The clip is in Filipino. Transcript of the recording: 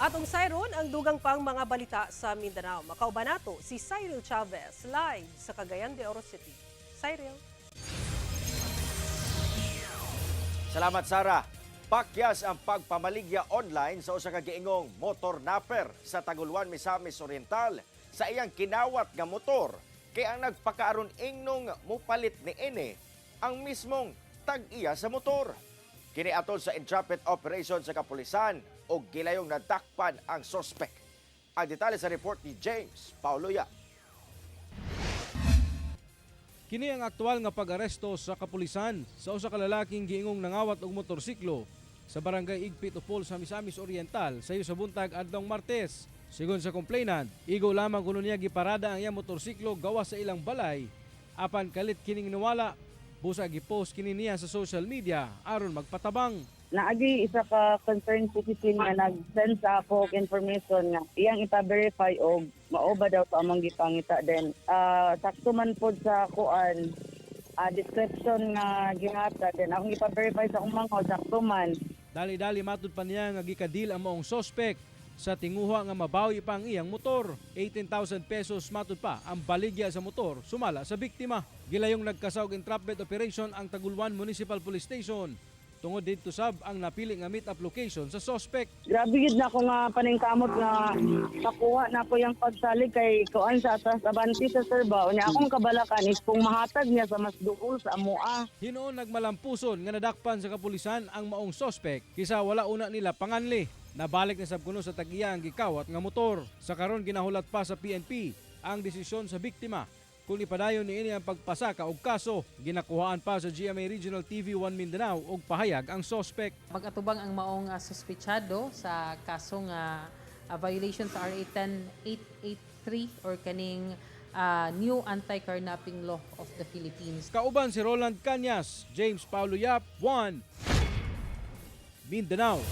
Atong Sayron ang dugang pang mga balita sa Mindanao. Makauban nato si Cyril Chavez live sa Cagayan de Oro City. Cyril. Salamat, Sara. Pakyas ang pagpamaligya online sa usa ka giingong motor napper sa Taguluan, Misamis Oriental sa iyang kinawat nga motor kay ang nagpakaaron ingnong mupalit ni ene ang mismong tag-iya sa motor. Kini atol sa intrepid operation sa kapulisan o gilayong nadakpan ang sospek. Ang detalye sa report ni James Pauloya. Kini ang aktual nga pag-aresto sa kapulisan sa usa ka lalaking giingong nangawat og motorsiklo sa barangay Igpit Upol sa Misamis Oriental sa sa buntag adtong Martes. Sigon sa complainant, igo lamang kuno niya giparada ang iyang motorsiklo gawa sa ilang balay apan kalit kining nawala. Busa gipost kini niya sa social media aron magpatabang. Naagi isa ka concerned citizen nga nag-send sa ako og information nga iyang ipa-verify og mao ba daw among gipangita then sakto man pod sa kuan description nga gihatag then akong ipa-verify sa akong mga sakto man. Dali-dali matud pa niya nga gikadil ang maong sospek sa tinguha nga mabawi pa ang iyang motor. 18,000 pesos matud pa ang baligya sa motor sumala sa biktima. Gilayong nagkasaog entrapment operation ang Taguluan Municipal Police Station. Tungod dito sab ang napili nga meet-up location sa suspect. Grabe gid na ako nga paningkamot nga nakuha na ko yung pagsalig kay kuan sa atas abanti sa serba. Unya akong kabalakan is kung mahatag niya sa mas duol sa amoa. Hinoon nagmalampuson nga nadakpan sa kapulisan ang maong suspect kisa wala una nila panganli. Nabalik na sab kuno sa tag-iya ang gikawat nga motor. Sa karon ginahulat pa sa PNP ang desisyon sa biktima kung ipadayon niini ang pagpasaka og kaso. Ginakuhaan pa sa GMA Regional TV1 Mindanao og pahayag ang suspect. Mag-atubang ang maong suspechado sa kasong violation sa RA 10883 or kaning new anti-carnapping law of the Philippines. Kauban si Roland Cañas, James Paulo Yap, 1 Mindanao.